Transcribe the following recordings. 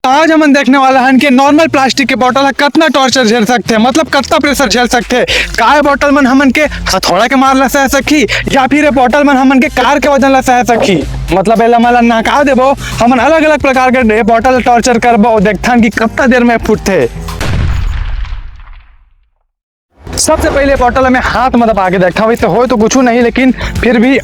आज हम देखने वाला है कि नॉर्मल प्लास्टिक के बोतल है कितना टॉर्चर झेल सकते हैं, मतलब कितना प्रेशर झेल सकते हैं। काय बोतल मन हमन के हथौड़ा के मार ला सह सकी या फिर ये बोतल मन हमन के कार के वजन ला सह सकी। मतलब एला मला नका देबो हमन अलग अलग प्रकार के बोतल टॉर्चर करबो, देखथन कि कितना देर में फूटते। सबसे पहले बोतल में हाथ में दबा के देखा, वैसे हो तो कुछ नहीं लेकिन फिर भी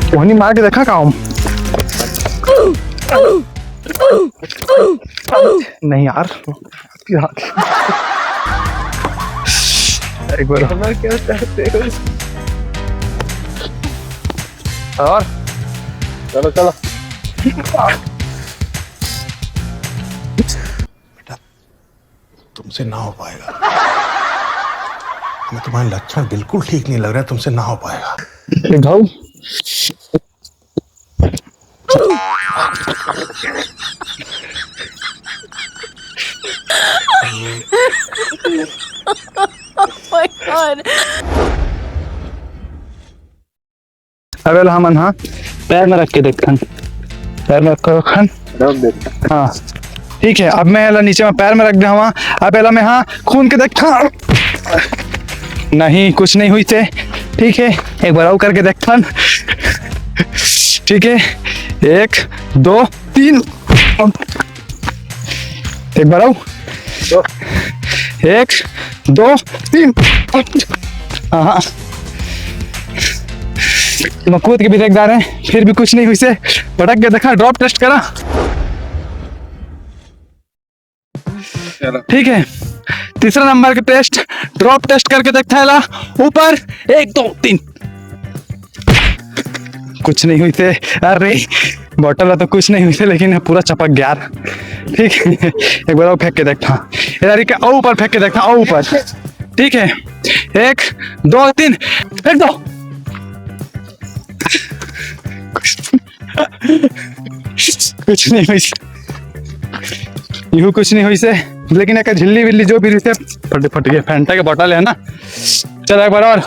वही मार के देखा काम नहीं यार। एक बार क्या चाहते हो और चलो चलो बेटा तुमसे ना हो पाएगा, हमें तुम्हारे लक्षण बिल्कुल ठीक नहीं लग रहा है, तुमसे ना हो पाएगा। घाव my God. अबे हमन हाँ पैर में रख के देखन, पैर में रख रखन हाँ ठीक है। अब मैं नीचे में पैर में रख दिया हुआ, अब एला मैं हाँ खून के देखा नहीं कुछ नहीं हुई थे। ठीक है एक बार और करके देखन, ठीक है 1 2 3 एक बार और 1 2 3 हाँ मैं कूद के भी देख रहे हैं फिर भी कुछ नहीं हुई से पटक के देखा, ड्रॉप टेस्ट करा। ठीक है तीसरा नंबर के टेस्ट ड्रॉप टेस्ट करके देखता है ला ऊपर 1 2 3 कुछ नहीं हुई थे। अरे बॉटल तो कुछ नहीं हुई थे लेकिन पूरा चपक गया। ठीक है एक बार और फेंक के देखता, इधर के ऊपर फेंक के देखता और ऊपर। ठीक है 1 2 3 1 2 कुछ नहीं हुई यूं कुछ नहीं हुई से, लेकिन एक झिल्ली विल्ली जो भी रही फट फट गए। फैंटा के बोतल है ना। चलो एक बार और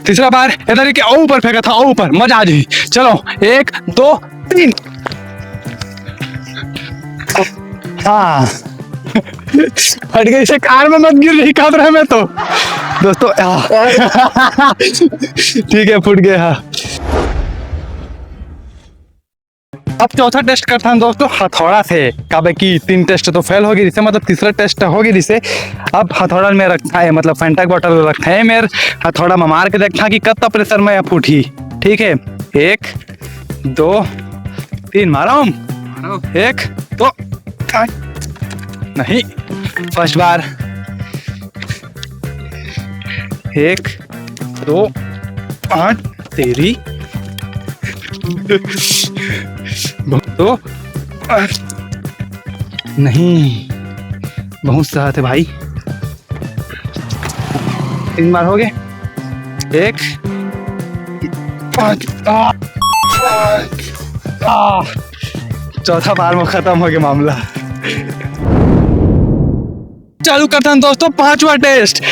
तीसरा बार इधर के ऊपर फेंका था ऊपर, मजा आ जाए। चलो 1 2 3 हाँ फट गई से, कार में मत गिर रही कांप रहा मैं तो दोस्तों ठीक है फुट गया। अब चौथा टेस्ट करता हूं दोस्तों हथौड़ा से। काबे की 3 टेस्ट तो फेल हो गई जिसे, मतलब तीसरा टेस्ट हो गई जिसे। अब हथौड़ा में रखा है, मतलब फैंटा बॉटल रखा है मेरे हथौड़ा में मार के देखा कि कितना प्रेशर में फूटी। ठीक है 1 2 3 मारा हूं 1 2 नहीं फर्स्ट बार 1 2 5 तेरी तो नहीं बहुत सहा थे भाई। 3 बार हो गए 1 5 चौथा बार में खत्म हो गया मामला। चालू करता हूं दोस्तों 5वां टेस्ट।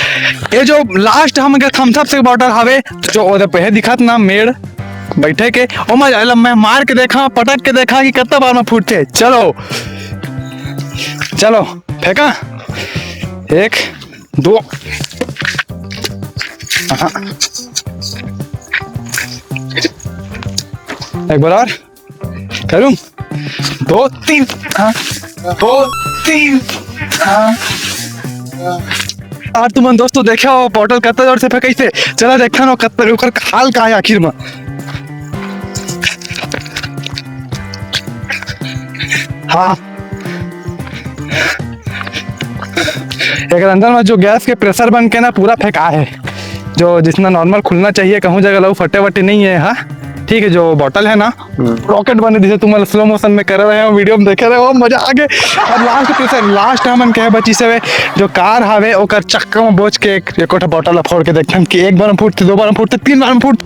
ये जो लास्ट हम थम्स अप से बॉटल हवे जो ओदे पे दिखत ना मेड़ बैठे के ओ मैं मार के देखा पटक के देखा कि कितना बार में फूटते। चलो चलो फेंका 1 2 एक बार और करूं 2 3 2 3 और तुम दोस्तों देखा हो बॉटल कितना जोर से फेंकै से। चला देखा नो कितना ओकर हाल का है आखिर में। हाँ एक अंदर में जो गैस के प्रेशर बन के ना पूरा फेंका है, जो जितना नॉर्मल खुलना चाहिए कहूँ जगह लो फटे वटे नहीं है। हाँ ठीक है जो बॉटल है ना रॉकेट बने जिसे तुम स्लो मोशन में कर रहे हो वीडियो में देखे रहे हो मजा आ गए। और लास्ट प्रेशर लास्ट हमन कहे बची से जो कार हावे ओकर चक्का में बोझ के एक बॉटल फोड़ के देखते कि 1 बार में फूटते 2 बार में फूटते 3 बार में फूट।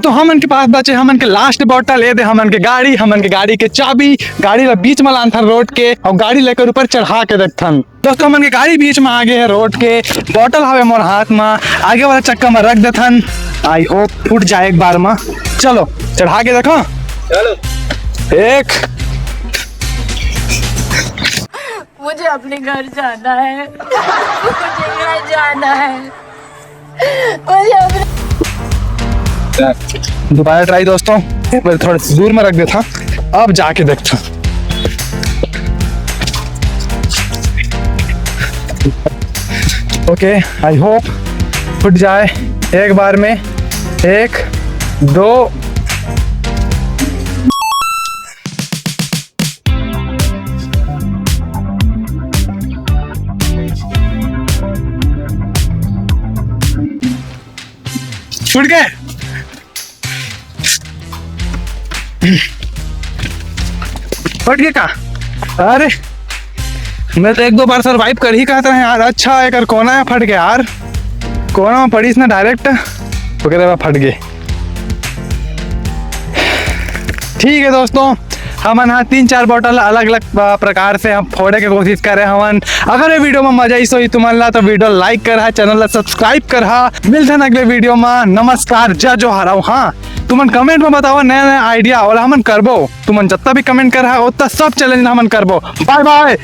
तो हमन के पास बचे हमन के लास्ट बॉटल ये दे हमन के गाड़ी के चाबी, गाड़ी ला बीच में लान था रोड के और गाड़ी लेकर ऊपर चढ़ा के देखथन। दोस्तों मन के गाड़ी बीच में आगे है रोड के, बॉटल हवे मोर हाथ में, आगे वाला चक्का में रख देथन। आई होप फूट जाए एक बार में। चलो चढ़ा के देखो। चलो। मुझे अपने घर जाना है। मुझे घर जाना है। मुझे अपने दोबारा ट्राई दोस्तों, एक बार थोड़ा दूर में रख देता, अब जाके देखता। ओके, आई होप फुट जाए एक बार में। 1 2 फुट गए। फट गए का? अरे मैं तो 1-2 बार सरवाइव कर ही कहता है यार। अच्छा एक कोना में फट गया यार, कोना में पड़ी इसने डायरेक्ट, तो कहते फट गए। ठीक है दोस्तों, हमन यहाँ 3-4 बॉटल अलग अलग प्रकार से हम फोड़े के कोशिश कर रहे हवन। अगर ये वीडियो में मजा आई तुमन ला तो वीडियो लाइक कर, चैनल ला सब्सक्राइब कर। मिलते हैं अगले वीडियो में। नमस्कार, जय जोहार। हाँ तुमन कमेंट में बताओ नया नया आइडिया और हमन करबो। तुमन जितना भी कमेंट कर उतना सब चैलेंज हमन करबो। Bye bye.